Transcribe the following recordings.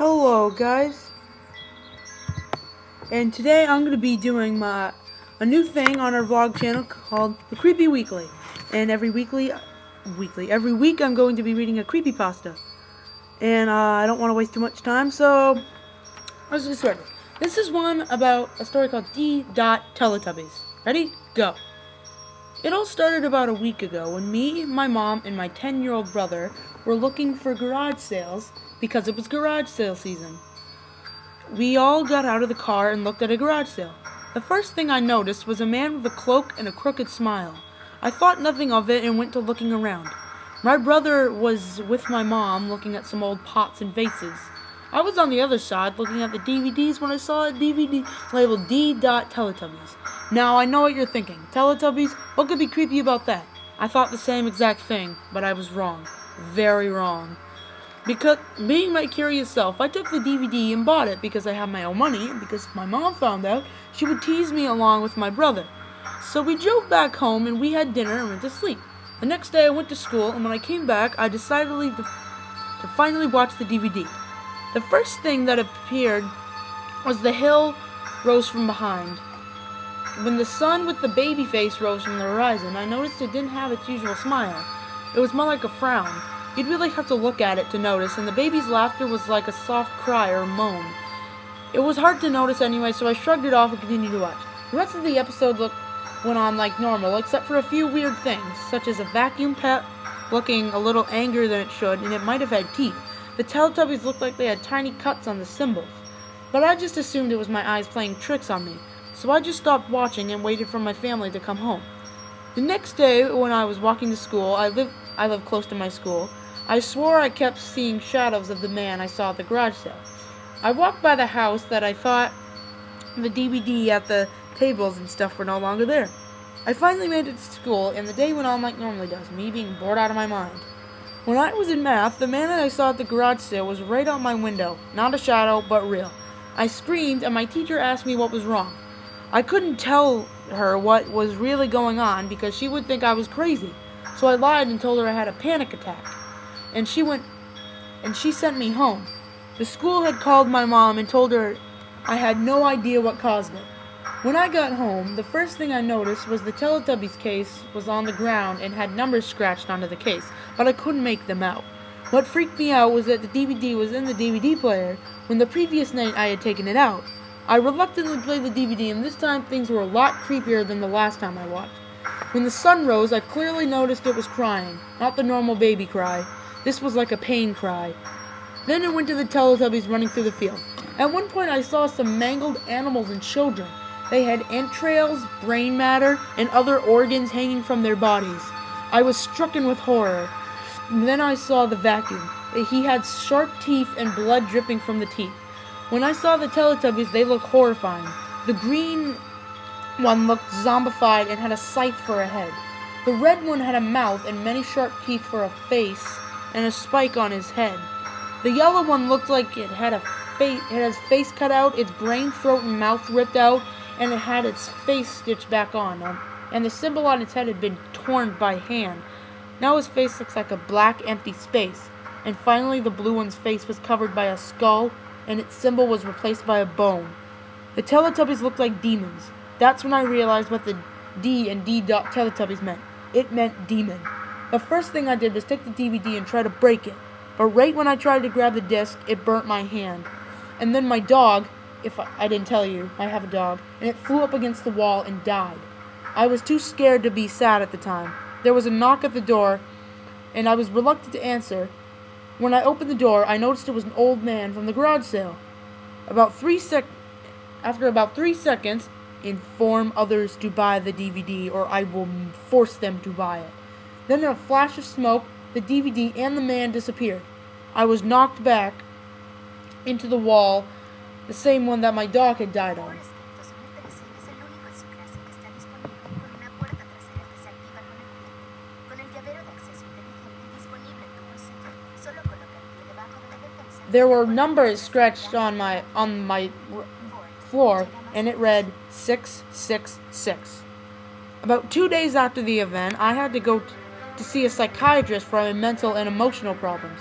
Hello guys, and today I'm going to be doing a new thing on our vlog channel called the Creepy Weekly. And every week I'm going to be reading a creepypasta. And I don't want to waste too much time, so let's get started. This is one about a story called DTeletubbies. Ready? Go. It all started about a week ago when me, my mom, and my 10-year-old brother were looking for garage sales because it was garage sale season. We all got out of the car and looked at a garage sale. The first thing I noticed was a man with a cloak and a crooked smile. I thought nothing of it and went to looking around. My brother was with my mom looking at some old pots and vases. I was on the other side looking at the DVDs when I saw a DVD labeled D.Teletubbies. Now I know what you're thinking. Teletubbies? What could be creepy about that? I thought the same exact thing, but I was wrong. Very wrong. Because, being my curious self, I took the DVD and bought it because I had my own money, and because if my mom found out, she would tease me along with my brother. So we drove back home and we had dinner and went to sleep. The next day I went to school, and when I came back, I decided to finally watch the DVD. The first thing that appeared was the hill rose from behind. When the sun with the baby face rose from the horizon, I noticed it didn't have its usual smile. It was more like a frown. You'd really have to look at it to notice, and the baby's laughter was like a soft cry or moan. It was hard to notice anyway, so I shrugged it off and continued to watch. The rest of the episode went on like normal, except for a few weird things, such as a vacuum pet looking a little angrier than it should, and it might have had teeth. The Teletubbies looked like they had tiny cuts on the symbols. But I just assumed it was my eyes playing tricks on me, so I just stopped watching and waited for my family to come home. The next day, when I was walking to school, I live close to my school, I swore I kept seeing shadows of the man I saw at the garage sale. I walked by the house that I thought the DVD at the tables and stuff were no longer there. I finally made it to school, and the day went on like normally does, me being bored out of my mind. When I was in math, the man that I saw at the garage sale was right out my window. Not a shadow, but real. I screamed, and my teacher asked me what was wrong. I couldn't tell her what was really going on because she would think I was crazy. So I lied and told her I had a panic attack. And she sent me home. The school had called my mom and told her I had no idea what caused it. When I got home, the first thing I noticed was the Teletubbies case was on the ground and had numbers scratched onto the case, but I couldn't make them out. What freaked me out was that the DVD was in the DVD player when the previous night I had taken it out. I reluctantly played the DVD, and this time things were a lot creepier than the last time I watched. When the sun rose, I clearly noticed it was crying, not the normal baby cry. This was like a pain cry. Then it went to the Teletubbies running through the field. At one point I saw some mangled animals and children. They had entrails, brain matter, and other organs hanging from their bodies. I was stricken with horror. Then I saw the vacuum. He had sharp teeth and blood dripping from the teeth. When I saw the Teletubbies, they looked horrifying. The green one looked zombified and had a scythe for a head. The red one had a mouth and many sharp teeth for a face and a spike on his head. The yellow one looked like it had his face cut out, its brain, throat, and mouth ripped out, and it had its face stitched back on, and the symbol on its head had been torn by hand. Now his face looks like a black, empty space. And finally, the blue one's face was covered by a skull, and its symbol was replaced by a bone. The Teletubbies looked like demons. That's when I realized what the D and D.Teletubbies meant. It meant demon. The first thing I did was take the DVD and try to break it. But right when I tried to grab the disc, it burnt my hand. And then my dog, if I didn't tell you, I have a dog, and it flew up against the wall and died. I was too scared to be sad at the time. There was a knock at the door, and I was reluctant to answer. When I opened the door, I noticed it was an old man from the garage sale. After about 3 seconds, inform others to buy the DVD or I will force them to buy it. Then in a flash of smoke, the DVD and the man disappeared. I was knocked back into the wall, the same one that my dog had died on. There were numbers scratched on my floor, and it read 666. About 2 days after the event, I had to go to see a psychiatrist for my mental and emotional problems.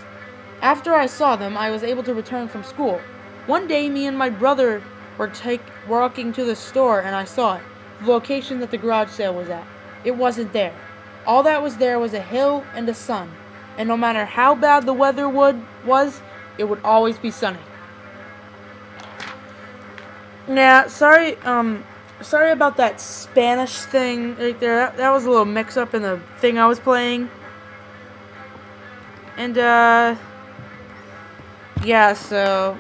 After I saw them, I was able to return from school. One day, me and my brother were walking to the store, and I saw it. The location that the garage sale was at. It wasn't there. All that was there was a hill and a sun. And no matter how bad the weather was, it would always be sunny. Yeah, sorry about that Spanish thing right there. That was a little mix-up in the thing I was playing. And, yeah, so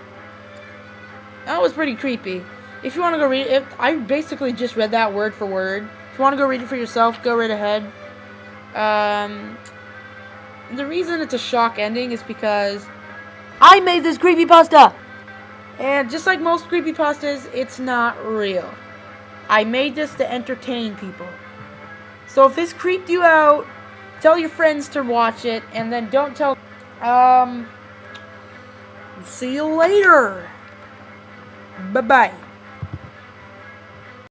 that was pretty creepy. If you want to go read it, I basically just read that word for word. If you want to go read it for yourself, go right ahead. The reason it's a shock ending is because I made this creepypasta! And just like most creepypastas, it's not real. I made this to entertain people. So if this creeped you out, tell your friends to watch it, and then don't tell... See you later! Bye-bye.